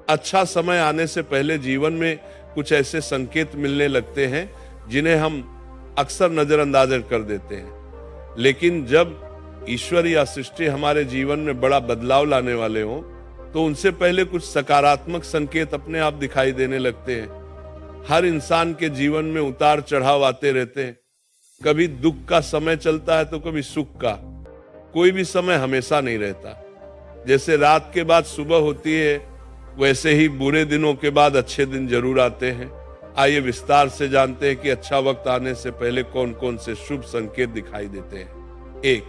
अच्छा समय आने से पहले जीवन में कुछ ऐसे संकेत मिलने लगते हैं जिन्हें हम अक्सर नजरअंदाज कर देते हैं। लेकिन जब ईश्वर या सृष्टि हमारे जीवन में बड़ा बदलाव लाने वाले हों तो उनसे पहले कुछ सकारात्मक संकेत अपने आप दिखाई देने लगते हैं। हर इंसान के जीवन में उतार चढ़ाव आते रहते हैं। कभी दुख का समय चलता है तो कभी सुख का। कोई भी समय हमेशा नहीं रहता। जैसे रात के बाद सुबह होती है, वैसे ही बुरे दिनों के बाद अच्छे दिन जरूर आते हैं। आइए विस्तार से जानते हैं कि अच्छा वक्त आने से पहले कौन कौन से शुभ संकेत दिखाई देते हैं। 1,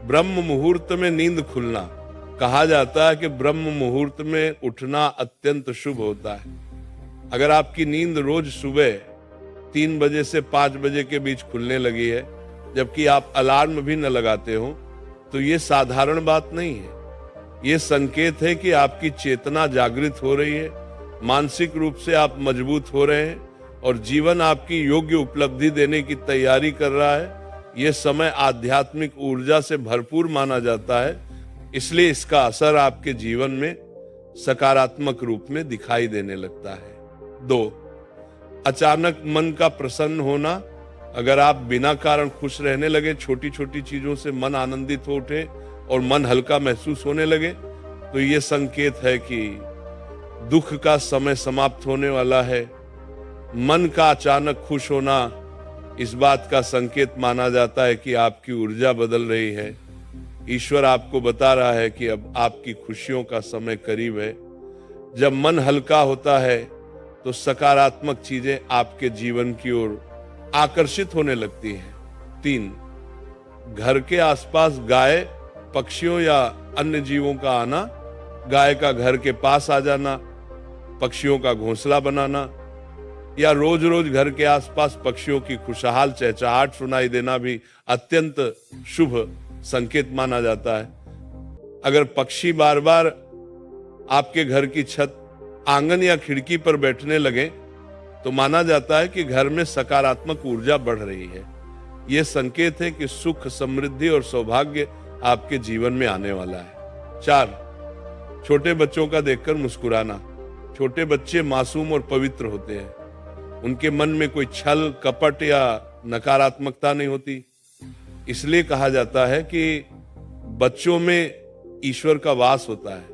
ब्रह्म मुहूर्त में नींद खुलना। कहा जाता है कि ब्रह्म मुहूर्त में उठना अत्यंत शुभ होता है। अगर आपकी नींद रोज सुबह 3 बजे से 5 बजे के बीच खुलने लगी है, जबकि आप अलार्म भी न लगाते हो, तो ये साधारण बात नहीं है। ये संकेत है कि आपकी चेतना जागृत हो रही है, मानसिक रूप से आप मजबूत हो रहे हैं और जीवन आपकी योग्य उपलब्धि देने की तैयारी कर रहा है। ये समय आध्यात्मिक ऊर्जा से भरपूर माना जाता है, इसलिए इसका असर आपके जीवन में सकारात्मक रूप में दिखाई देने लगता है। 2, अचानक मन का प्रसन्न होना। अगर आप बिना कारण खुश रहने लगे, छोटी छोटी चीजों से मन आनंदित हो उठे और मन हल्का महसूस होने लगे, तो ये संकेत है कि दुख का समय समाप्त होने वाला है। मन का अचानक खुश होना इस बात का संकेत माना जाता है कि आपकी ऊर्जा बदल रही है। ईश्वर आपको बता रहा है कि अब आपकी खुशियों का समय करीब है। जब मन हल्का होता है तो सकारात्मक चीजें आपके जीवन की ओर आकर्षित होने लगती हैं। 3, घर के आसपास गाय, पक्षियों या अन्य जीवों का आना। गाय का घर के पास आ जाना, पक्षियों का घोंसला बनाना या रोज रोज घर के आसपास पक्षियों की खुशहाल चहचहाट सुनाई देना भी अत्यंत शुभ संकेत माना जाता है। अगर पक्षी बार बार आपके घर की छत, आंगन या खिड़की पर बैठने लगे तो माना जाता है कि घर में सकारात्मक ऊर्जा बढ़ रही है। यह संकेत है कि सुख, समृद्धि और सौभाग्य आपके जीवन में आने वाला है। 4, छोटे बच्चों का देखकर मुस्कुराना। छोटे बच्चे मासूम और पवित्र होते हैं। उनके मन में कोई छल, कपट या नकारात्मकता नहीं होती। इसलिए कहा जाता है कि बच्चों में ईश्वर का वास होता है।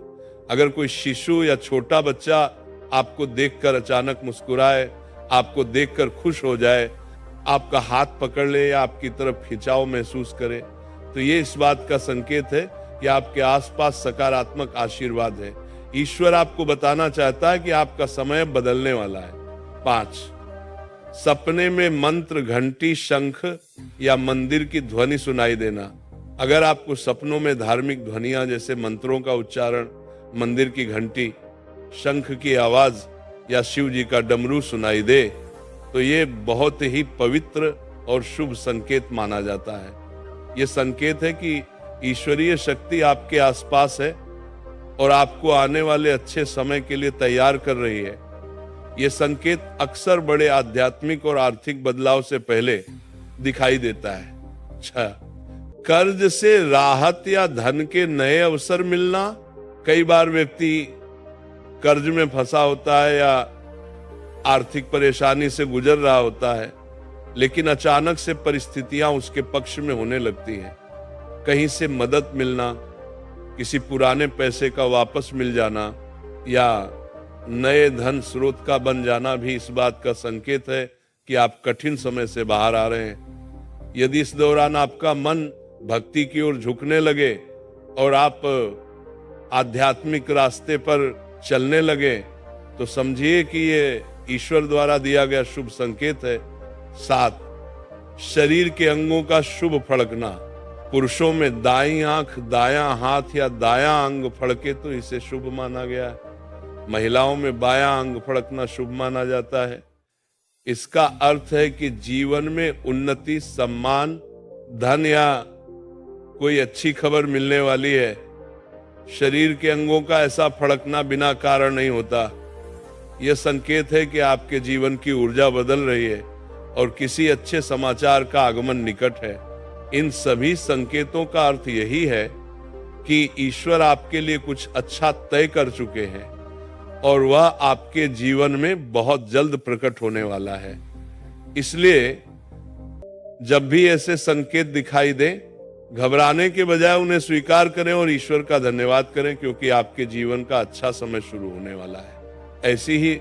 अगर कोई शिशु या छोटा बच्चा आपको देखकर अचानक मुस्कुराए, आपको देखकर खुश हो जाए, आपका हाथ पकड़ ले या आपकी तरफ खिंचाव महसूस करे, तो ये इस बात का संकेत है कि आपके आसपास सकारात्मक आशीर्वाद है। ईश्वर आपको बताना चाहता है कि आपका समय बदलने वाला है। 5, सपने में मंत्र, घंटी, शंख या मंदिर की ध्वनि सुनाई देना। अगर आपको सपनों में धार्मिक ध्वनियां जैसे मंत्रों का उच्चारण, मंदिर की घंटी, शंख की आवाज या शिव जी का डमरू सुनाई दे, तो ये बहुत ही पवित्र और शुभ संकेत माना जाता है। ये संकेत है कि ईश्वरीय शक्ति आपके आसपास है और आपको आने वाले अच्छे समय के लिए तैयार कर रही है। ये संकेत अक्सर बड़े आध्यात्मिक और आर्थिक बदलाव से पहले दिखाई देता है। 6, कर्ज से राहत या धन के नए अवसर मिलना। कई बार व्यक्ति कर्ज में फंसा होता है या आर्थिक परेशानी से गुजर रहा होता है, लेकिन अचानक से परिस्थितियां उसके पक्ष में होने लगती हैं। कहीं से मदद मिलना, किसी पुराने पैसे का वापस मिल जाना या नए धन स्रोत का बन जाना भी इस बात का संकेत है कि आप कठिन समय से बाहर आ रहे हैं। यदि इस दौरान आपका मन भक्ति की ओर झुकने लगे और आप आध्यात्मिक रास्ते पर चलने लगे, तो समझिए कि ये ईश्वर द्वारा दिया गया शुभ संकेत है। 7, शरीर के अंगों का शुभ फड़कना। पुरुषों में दाईं आंख, दायां हाथ या दायां अंग फड़के तो इसे शुभ माना गया है। महिलाओं में बायां अंग फड़कना शुभ माना जाता है। इसका अर्थ है कि जीवन में उन्नति, सम्मान, धन या कोई अच्छी खबर मिलने वाली है। शरीर के अंगों का ऐसा फड़कना बिना कारण नहीं होता। यह संकेत है कि आपके जीवन की ऊर्जा बदल रही है और किसी अच्छे समाचार का आगमन निकट है। इन सभी संकेतों का अर्थ यही है कि ईश्वर आपके लिए कुछ अच्छा तय कर चुके हैं। और वह आपके जीवन में बहुत जल्द प्रकट होने वाला है। इसलिए जब भी ऐसे संकेत दिखाई दें, घबराने के बजाय उन्हें स्वीकार करें और ईश्वर का धन्यवाद करें, क्योंकि आपके जीवन का अच्छा समय शुरू होने वाला है। ऐसी ही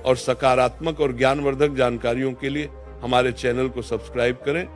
और सकारात्मक और ज्ञानवर्धक जानकारियों के लिए हमारे चैनल को सब्सक्राइब करें